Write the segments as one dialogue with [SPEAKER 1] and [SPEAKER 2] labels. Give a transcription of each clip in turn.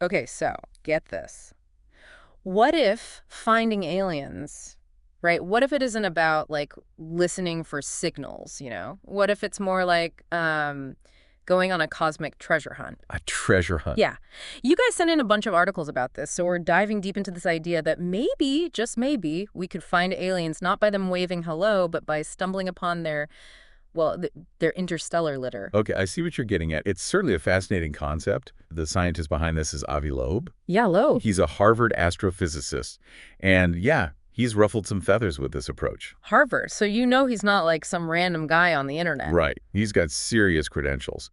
[SPEAKER 1] Okay, so get this. What if finding aliens, right? What if it isn't about like listening for signals, you know? What if it's more like going on a cosmic treasure hunt?
[SPEAKER 2] A treasure hunt.
[SPEAKER 1] Yeah. You guys sent in a bunch of articles about this, so we're diving deep into this idea that maybe, just maybe, we could find aliens not by them waving hello, but by stumbling upon their, well, their interstellar litter.
[SPEAKER 2] Okay, I see what you're getting at. It's certainly a fascinating concept. The scientist behind this is Avi Loeb.
[SPEAKER 1] Yeah, hello.
[SPEAKER 2] He's a Harvard astrophysicist. And yeah, he's ruffled some feathers with this approach.
[SPEAKER 1] Harvard. So you know he's not like some random guy on the internet.
[SPEAKER 2] Right. He's got serious credentials.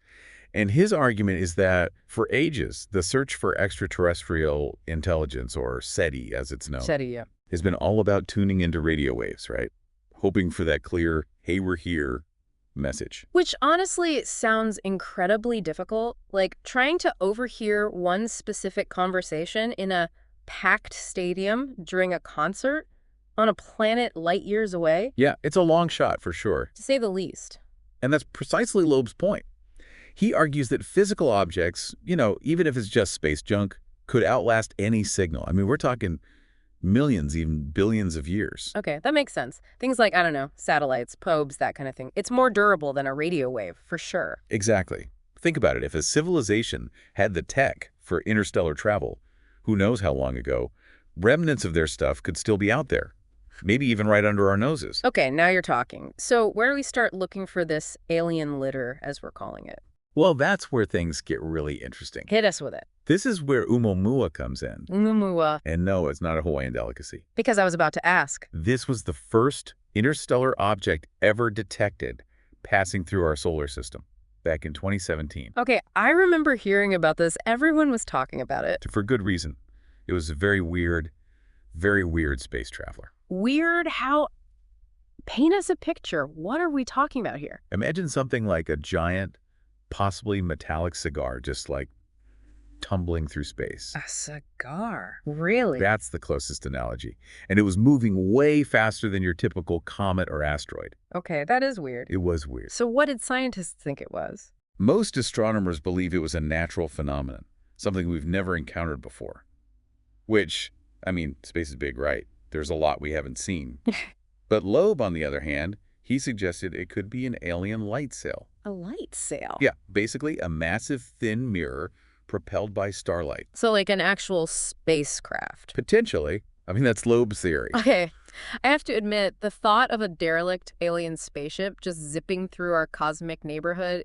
[SPEAKER 2] And his argument is that for ages, the search for extraterrestrial intelligence, or SETI as it's known,
[SPEAKER 1] SETI, yeah.
[SPEAKER 2] has been all about tuning into radio waves, right? Hoping for that clear, hey, we're here message.
[SPEAKER 1] Which honestly sounds incredibly difficult. Like trying to overhear one specific conversation in a packed stadium during a concert on a planet light years away,
[SPEAKER 2] Yeah, it's a long shot for sure.
[SPEAKER 1] to say the least.
[SPEAKER 2] And that's precisely Loeb's point. He argues that physical objects, even if it's just space junk, could outlast any signal. I mean, we're talking millions, even billions of years.
[SPEAKER 1] Okay, that makes sense. Things like, I don't know, satellites, probes, that kind of thing. It's more durable than a radio wave, for sure.
[SPEAKER 2] Exactly. Think about it. If a civilization had the tech for interstellar travel, who knows how long ago, remnants of their stuff could still be out there, maybe even right under our noses.
[SPEAKER 1] Okay, now you're talking. So where do we start looking for this alien litter, as we're calling it?
[SPEAKER 2] Well, that's where things get really interesting.
[SPEAKER 1] Hit us with it.
[SPEAKER 2] This is where Oumuamua comes in.
[SPEAKER 1] Oumuamua.
[SPEAKER 2] And no, it's not a Hawaiian delicacy.
[SPEAKER 1] Because I was about to ask.
[SPEAKER 2] This was the first interstellar object ever detected passing through our solar system back in 2017.
[SPEAKER 1] Okay, I remember hearing about this. Everyone was talking about it.
[SPEAKER 2] For good reason. It was a very weird space traveler.
[SPEAKER 1] Weird how... Paint us a picture. What are we talking about here?
[SPEAKER 2] Imagine something like a giant, possibly metallic cigar, just like tumbling through space.
[SPEAKER 1] A cigar? Really?
[SPEAKER 2] That's the closest analogy. And it was moving way faster than your typical comet or asteroid.
[SPEAKER 1] Okay, that is weird.
[SPEAKER 2] It was weird.
[SPEAKER 1] So what did scientists think it was?
[SPEAKER 2] Most astronomers believe it was a natural phenomenon, something we've never encountered before. Which, I mean, space is big, right? There's a lot we haven't seen. But Loeb, on the other hand, he suggested it could be an alien light sail.
[SPEAKER 1] A light sail?
[SPEAKER 2] Yeah, basically a massive thin mirror propelled by starlight.
[SPEAKER 1] So like an actual spacecraft.
[SPEAKER 2] Potentially. I mean, that's Loeb's theory.
[SPEAKER 1] Okay. I have to admit, the thought of a derelict alien spaceship just zipping through our cosmic neighborhood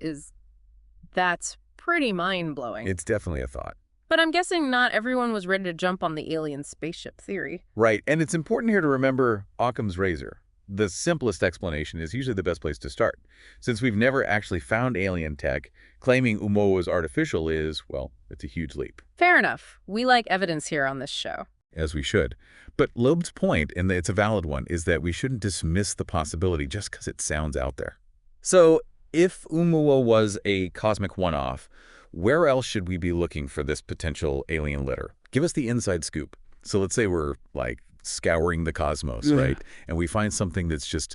[SPEAKER 1] that's pretty mind-blowing.
[SPEAKER 2] It's definitely a thought.
[SPEAKER 1] But I'm guessing not everyone was ready to jump on the alien spaceship theory.
[SPEAKER 2] Right, and it's important here to remember Occam's razor. The simplest explanation is usually the best place to start. Since we've never actually found alien tech, claiming Oumuamua was artificial is, well, it's a huge leap.
[SPEAKER 1] Fair enough. We like evidence here on this show.
[SPEAKER 2] As we should. But Loeb's point, and it's a valid one, is that we shouldn't dismiss the possibility just because it sounds out there. So, if Oumuamua was a cosmic one-off, where else should we be looking for this potential alien litter? Give us the inside scoop. So let's say we're, like, scouring the cosmos, right? And we find something that's just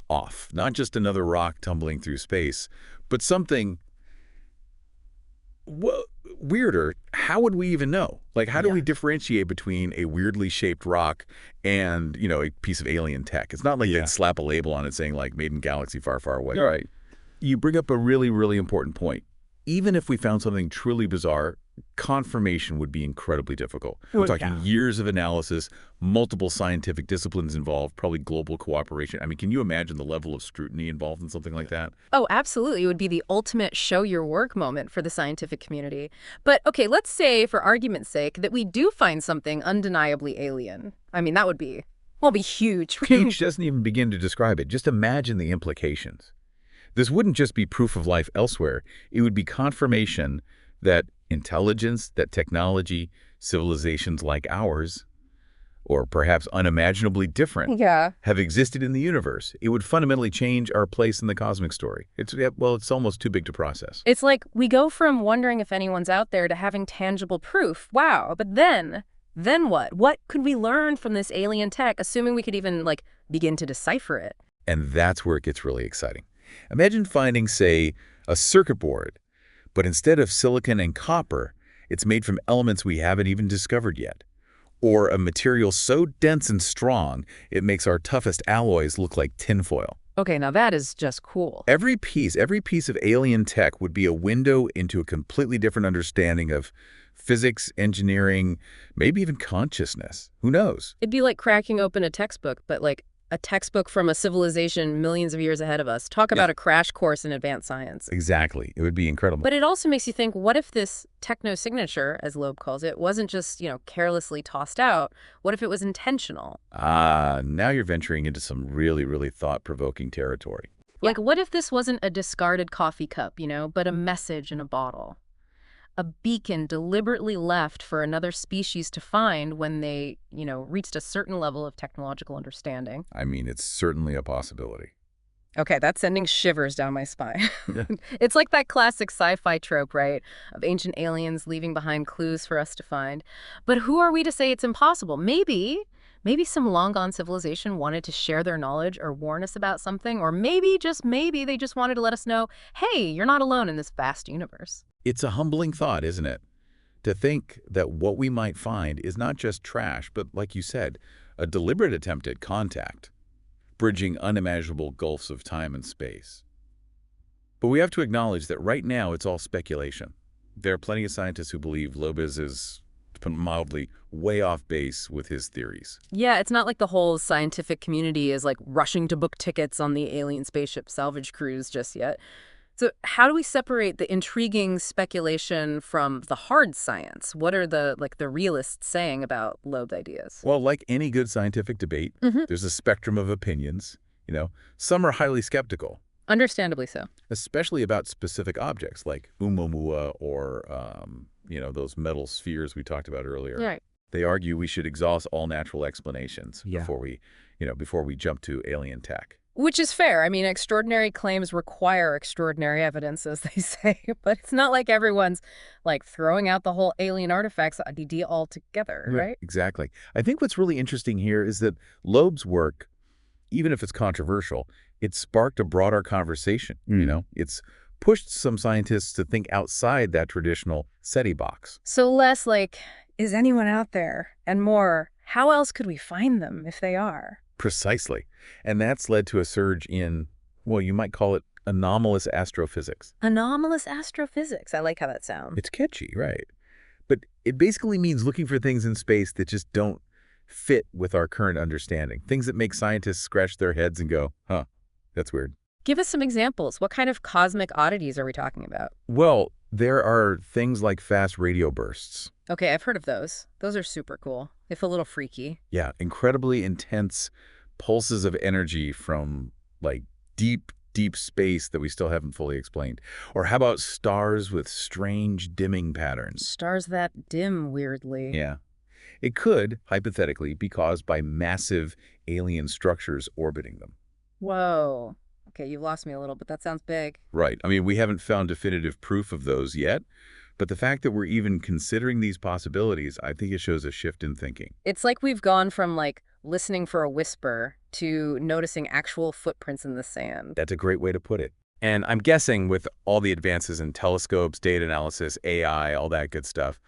[SPEAKER 2] off. Not just another rock tumbling through space, but something weirder. How would we even know? Like, how do we differentiate between a weirdly shaped rock and, a piece of alien tech? It's not like they'd slap a label on it saying, like, made in galaxy far, far away.
[SPEAKER 3] All right.
[SPEAKER 2] You bring up a really, really important point. Even if we found something truly bizarre, confirmation would be incredibly difficult. We're talking years of analysis, multiple scientific disciplines involved, probably global cooperation. I mean, can you imagine the level of scrutiny involved in something like that?
[SPEAKER 1] Oh, absolutely. It would be the ultimate show your work moment for the scientific community. But, okay, let's say, for argument's sake, that we do find something undeniably alien. I mean, that would be, huge.
[SPEAKER 2] Huge doesn't even begin to describe it. Just imagine the implications. This wouldn't just be proof of life elsewhere. It would be confirmation that intelligence, that technology, civilizations like ours, or perhaps unimaginably different, have existed in the universe. It would fundamentally change our place in the cosmic story. It's almost too big to process.
[SPEAKER 1] It's like we go from wondering if anyone's out there to having tangible proof. Wow. But then what? What could we learn from this alien tech, assuming we could even, begin to decipher it?
[SPEAKER 2] And that's where it gets really exciting. Imagine finding, say, a circuit board, but instead of silicon and copper, it's made from elements we haven't even discovered yet. Or a material so dense and strong, it makes our toughest alloys look like tinfoil.
[SPEAKER 1] Okay, now that is just cool.
[SPEAKER 2] Every piece of alien tech would be a window into a completely different understanding of physics, engineering, maybe even consciousness. Who knows?
[SPEAKER 1] It'd be like cracking open a textbook, but like a textbook from a civilization millions of years ahead of us. Talk
[SPEAKER 2] Yeah,
[SPEAKER 1] about a crash course in advanced science.
[SPEAKER 2] exactly. It would be incredible.
[SPEAKER 1] But it also makes you think, what if this technosignature, as Loeb calls it, wasn't just, carelessly tossed out? What if it was intentional?
[SPEAKER 2] Now you're venturing into some really, really thought-provoking territory.
[SPEAKER 1] Like, what if this wasn't a discarded coffee cup, but a message in a bottle? A beacon deliberately left for another species to find when they, reached a certain level of technological understanding.
[SPEAKER 2] I mean, it's certainly a possibility.
[SPEAKER 1] Okay, that's sending shivers down my spine.
[SPEAKER 2] Yeah.
[SPEAKER 1] It's like that classic sci-fi trope, right? Of ancient aliens leaving behind clues for us to find. But who are we to say it's impossible? Maybe some long-gone civilization wanted to share their knowledge or warn us about something, or maybe, just maybe, they just wanted to let us know, hey, you're not alone in this vast universe.
[SPEAKER 2] It's a humbling thought, isn't it? To think that what we might find is not just trash, but like you said, a deliberate attempt at contact, bridging unimaginable gulfs of time and space. But we have to acknowledge that right now it's all speculation. There are plenty of scientists who believe Loeb is, to put it mildly, way off base with his theories.
[SPEAKER 1] Yeah, it's not like the whole scientific community is like rushing to book tickets on the alien spaceship salvage cruise just yet. So how do we separate the intriguing speculation from the hard science? What are the realists saying about Loeb's ideas?
[SPEAKER 2] Well, like any good scientific debate, there's a spectrum of opinions. Some are highly skeptical,
[SPEAKER 1] Understandably so.
[SPEAKER 2] especially about specific objects like Oumuamua or, those metal spheres we talked about earlier.
[SPEAKER 1] Right.
[SPEAKER 2] They argue we should exhaust all natural explanations
[SPEAKER 1] Yeah.
[SPEAKER 2] before we jump to alien tech.
[SPEAKER 1] Which is fair. I mean, extraordinary claims require extraordinary evidence, as they say. But it's not like everyone's, throwing out the whole alien artifacts idea altogether, right?
[SPEAKER 2] Exactly. I think what's really interesting here is that Loeb's work, even if it's controversial, it sparked a broader conversation. It's pushed some scientists to think outside that traditional SETI box.
[SPEAKER 1] So less like, is anyone out there? And more, how else could we find them if they are?
[SPEAKER 2] Precisely. And that's led to a surge in, well, you might call it anomalous astrophysics.
[SPEAKER 1] Anomalous astrophysics. I like how that sounds.
[SPEAKER 2] It's catchy, right? But it basically means looking for things in space that just don't fit with our current understanding. Things that make scientists scratch their heads and go, huh, that's weird.
[SPEAKER 1] Give us some examples. What kind of cosmic oddities are we talking about?
[SPEAKER 2] Well, there are things like fast radio bursts.
[SPEAKER 1] Okay, I've heard of those. Those are super cool, if a little freaky.
[SPEAKER 2] Yeah, incredibly intense pulses of energy from deep, deep space that we still haven't fully explained. Or how about stars with strange dimming patterns?
[SPEAKER 1] Stars that dim weirdly.
[SPEAKER 2] Yeah. It could, hypothetically, be caused by massive alien structures orbiting them.
[SPEAKER 1] Whoa. Okay, you've lost me a little, but that sounds big.
[SPEAKER 2] Right. I mean, we haven't found definitive proof of those yet, but the fact that we're even considering these possibilities, I think it shows a shift in thinking.
[SPEAKER 1] It's like we've gone from listening for a whisper to noticing actual footprints in the sand.
[SPEAKER 2] That's a great way to put it. And I'm guessing with all the advances in telescopes, data analysis, AI, all that good stuff,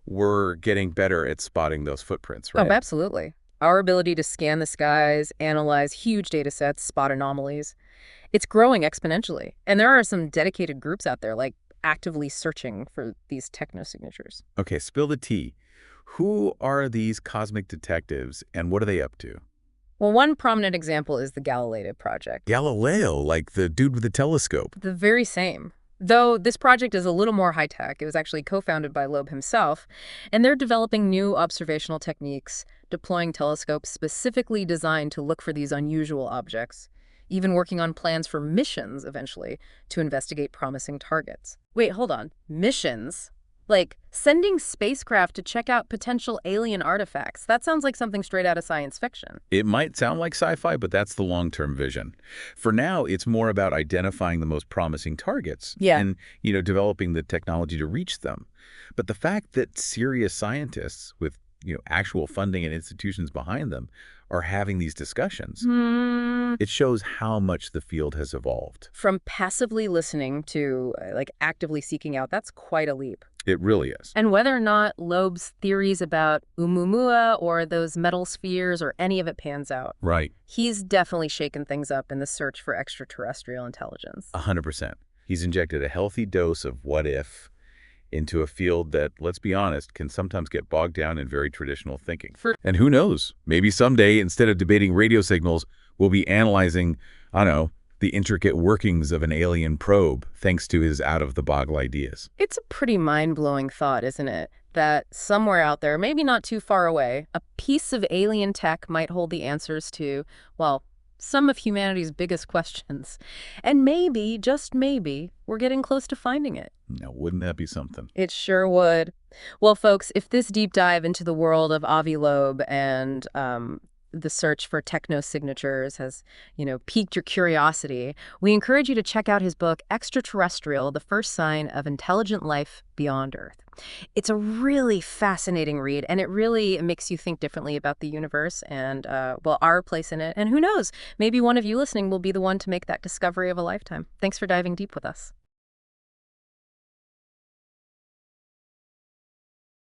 [SPEAKER 2] we're getting better at spotting those footprints, right?
[SPEAKER 1] Oh, absolutely. Our ability to scan the skies, analyze huge data sets, spot anomalies, it's growing exponentially. And there are some dedicated groups out there, actively searching for these technosignatures.
[SPEAKER 2] Okay, spill the tea. Who are these cosmic detectives and what are they up to?
[SPEAKER 1] Well, one prominent example is the Galileo project.
[SPEAKER 2] Galileo, like the dude with the telescope.
[SPEAKER 1] The very same. Though this project is a little more high-tech. It was actually co-founded by Loeb himself, and they're developing new observational techniques, deploying telescopes specifically designed to look for these unusual objects, even working on plans for missions, eventually, to investigate promising targets. Wait, hold on. Missions? Like sending spacecraft to check out potential alien artifacts. That sounds like something straight out of science fiction.
[SPEAKER 2] It might sound like sci-fi, but that's the long-term vision. For now, it's more about identifying the most promising targets and, developing the technology to reach them. But the fact that serious scientists with, actual funding and institutions behind them are having these discussions, it shows how much the field has evolved.
[SPEAKER 1] From passively listening to, actively seeking out, that's quite a leap.
[SPEAKER 2] It really is.
[SPEAKER 1] And whether or not Loeb's theories about Oumuamua or those metal spheres or any of it pans out,
[SPEAKER 2] Right.
[SPEAKER 1] he's definitely shaken things up in the search for extraterrestrial intelligence.
[SPEAKER 2] 100%. He's injected a healthy dose of what if into a field that, let's be honest, can sometimes get bogged down in very traditional thinking. And who knows, maybe someday, instead of debating radio signals, we'll be analyzing, I don't know, the intricate workings of an alien probe, thanks to his out-of-the-boggle ideas.
[SPEAKER 1] It's a pretty mind-blowing thought, isn't it? That somewhere out there, maybe not too far away, a piece of alien tech might hold the answers to, well, some of humanity's biggest questions. And maybe, just maybe, we're getting close to finding it.
[SPEAKER 2] Now, wouldn't that be something?
[SPEAKER 1] It sure would. Well, folks, if this deep dive into the world of Avi Loeb and the search for technosignatures has, piqued your curiosity, we encourage you to check out his book, Extraterrestrial, The First Sign of Intelligent Life Beyond Earth. It's a really fascinating read, and it really makes you think differently about the universe and, our place in it. And who knows, maybe one of you listening will be the one to make that discovery of a lifetime. Thanks for diving deep with us.